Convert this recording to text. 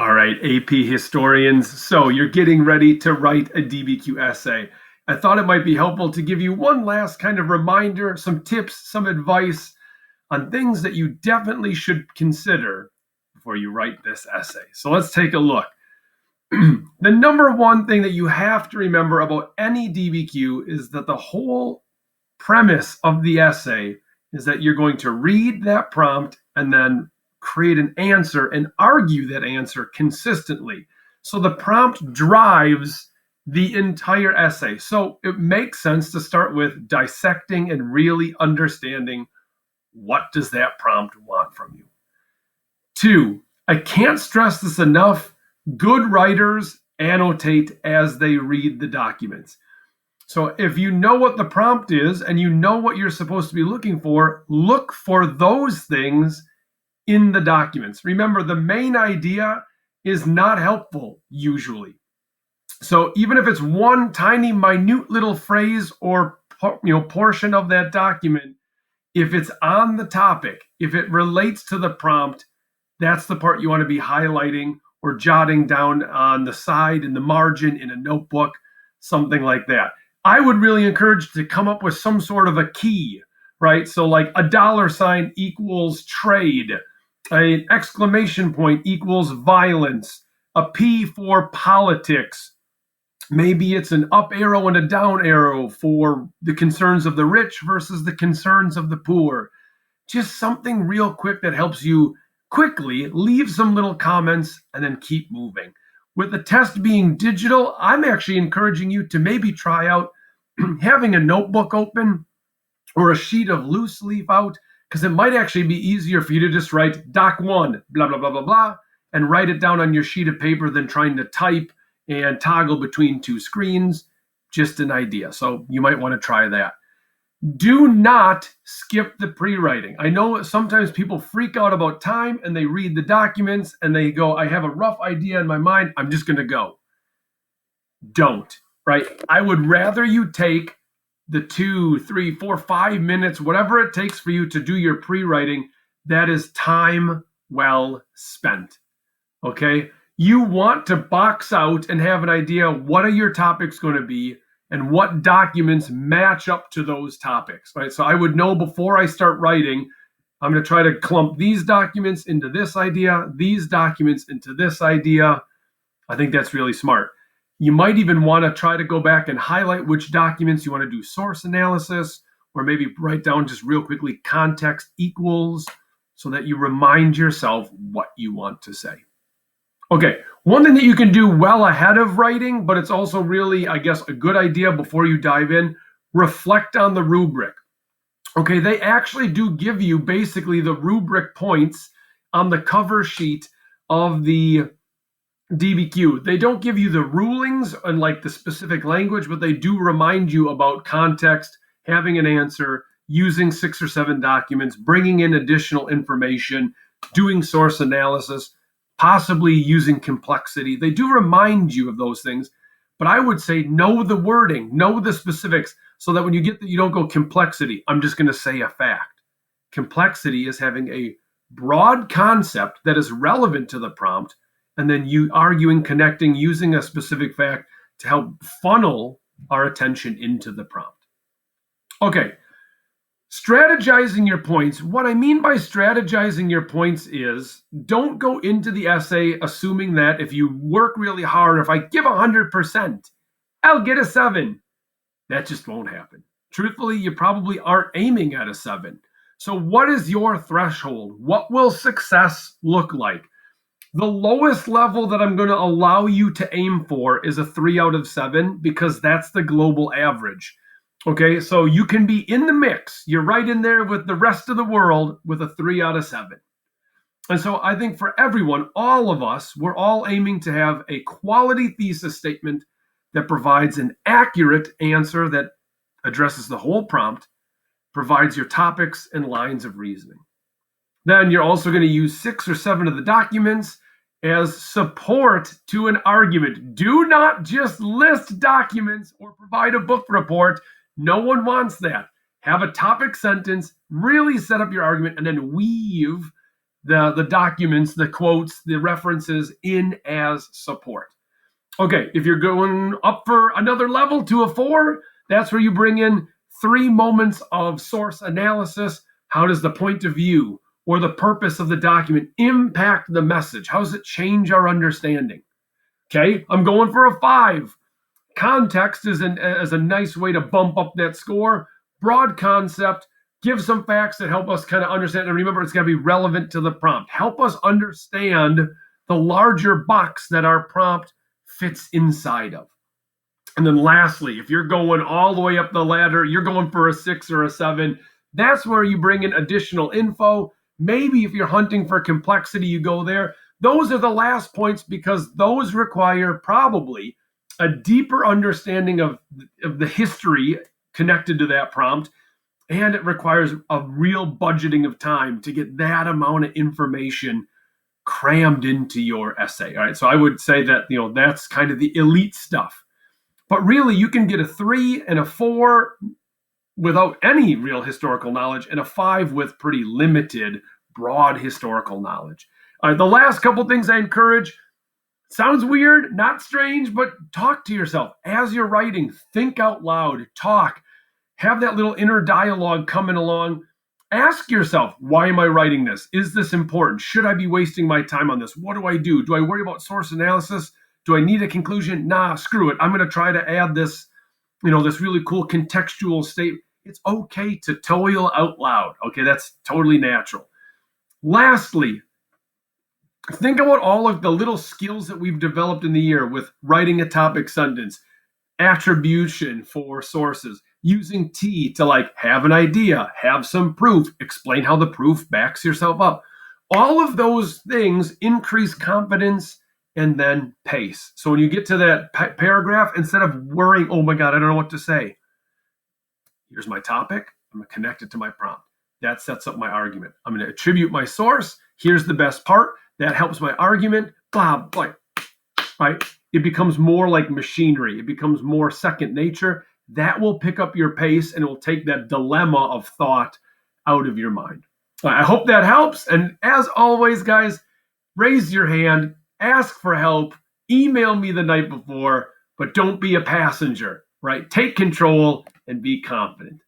All right, AP historians. So you're getting ready to write a DBQ essay. I thought it might be helpful to give you one last kind of reminder, some tips, some advice on things that you definitely should consider before you write this essay. So let's take a look. The number one thing that you have to remember about any DBQ is that the whole premise of the essay is that you're going to read that prompt and then create an answer and argue that answer consistently. So the prompt drives the entire essay. So it makes sense to start with dissecting and really understanding what does that prompt want from you. 2, I can't stress this enough, good writers annotate as they read the documents. So if you know what the prompt is and you know what you're supposed to be looking for, look for those things in the documents. Remember, the main idea is not helpful usually. So even if it's one tiny minute little phrase or portion of that document, if it's on the topic, if it relates to the prompt, that's the part you want to be highlighting or jotting down on the side, in the margin, in a notebook, something like that. I would really encourage to come up with some sort of a key, right? So like $sign equals trade, an exclamation point equals violence, a P for politics. Maybe it's an up arrow and a down arrow for the concerns of the rich versus the concerns of the poor. Just something real quick that helps you quickly leave some little comments and then keep moving. With the test being digital, I'm actually encouraging you to maybe try out having a notebook open or a sheet of loose leaf out, because it might actually be easier for you to just write doc 1, blah, blah, blah, blah, blah, and write it down on your sheet of paper than trying to type and toggle between two screens. Just an idea. So you might want to try that. Do not skip the pre-writing. I know sometimes people freak out about time and they read the documents and they go, I have a rough idea in my mind, I'm just going to go. Don't, right? I would rather you take the 2, 3, 4, 5 minutes, whatever it takes for you to do your pre-writing. That is time well spent, okay? You want to box out and have an idea, what are your topics going to be and what documents match up to those topics, right? So I would know before I start writing, I'm going to try to clump these documents into this idea, these documents into this idea. I think that's really smart. You might even want to try to go back and highlight which documents you want to do source analysis, or maybe write down just real quickly context equals, so that you remind yourself what you want to say. Okay, one thing that you can do well ahead of writing, but it's also really, I guess, a good idea before you dive in, reflect on the rubric. Okay, they actually do give you basically the rubric points on the cover sheet of the DBQ. They don't give you the rulings and like the specific language, but they do remind you about context, having an answer, using 6 or 7 documents, bringing in additional information, doing source analysis, possibly using complexity. They do remind you of those things, but I would say know the wording, know the specifics, so that when you get that, you don't go complexity. I'm just going to say a fact. Complexity is having a broad concept that is relevant to the prompt, and then you arguing, connecting, using a specific fact to help funnel our attention into the prompt. Okay, strategizing your points. What I mean by strategizing your points is don't go into the essay assuming that if you work really hard, if I give 100%, I'll get a 7. That just won't happen. Truthfully, you probably aren't aiming at a 7. So what is your threshold? What will success look like? The lowest level that I'm going to allow you to aim for is a 3 out of 7, because that's the global average. Okay, so you can be in the mix. You're right in there with the rest of the world with a 3 out of 7. And so I think for everyone, all of us, we're all aiming to have a quality thesis statement that provides an accurate answer that addresses the whole prompt, provides your topics and lines of reasoning. Then you're also going to use 6 or 7 of the documents as support to an argument. Do not just list documents or provide a book report. No one wants that. Have a topic sentence, really set up your argument, and then weave the documents, the quotes, the references in as support. Okay, if you're going up for another level to a 4, that's where you bring in 3 moments of source analysis. How does the point of view or the purpose of the document impact the message? How does it change our understanding? Okay, I'm going for a 5. Context is a nice way to bump up that score. Broad concept, give some facts that help us kind of understand. And remember, it's got to be relevant to the prompt. Help us understand the larger box that our prompt fits inside of. And then lastly, if you're going all the way up the ladder, you're going for a 6 or a 7, that's where you bring in additional info. Maybe if you're hunting for complexity, you go there. Those are the last points because those require probably a deeper understanding of the history connected to that prompt, and it requires a real budgeting of time to get that amount of information crammed into your essay. All right, so I would say that that's kind of the elite stuff. But really, you can get a 3 and a 4 without any real historical knowledge, and a 5 with pretty limited, broad historical knowledge. All right, the last couple things I encourage. Sounds weird, not strange, but talk to yourself. As you're writing, think out loud, talk, have that little inner dialogue coming along. Ask yourself, why am I writing this? Is this important? Should I be wasting my time on this? What do I do? Do I worry about source analysis? Do I need a conclusion? Nah, screw it. I'm going to try to add this, this really cool contextual statement. It's okay to toil out loud. Okay, that's totally natural. Lastly, think about all of the little skills that we've developed in the year with writing a topic sentence, attribution for sources, using T to have an idea, have some proof, explain how the proof backs yourself up. All of those things increase confidence and then pace. So when you get to that paragraph, instead of worrying, oh my God, I don't know what to say, here's my topic, I'm going to connect it to my prompt. That sets up my argument. I'm going to attribute my source. Here's the best part. That helps my argument, blah, blah, right? It becomes more like machinery. It becomes more second nature. That will pick up your pace and it will take that dilemma of thought out of your mind. I hope that helps. And as always, guys, raise your hand, ask for help, email me the night before, but don't be a passenger, right? Take control and be confident.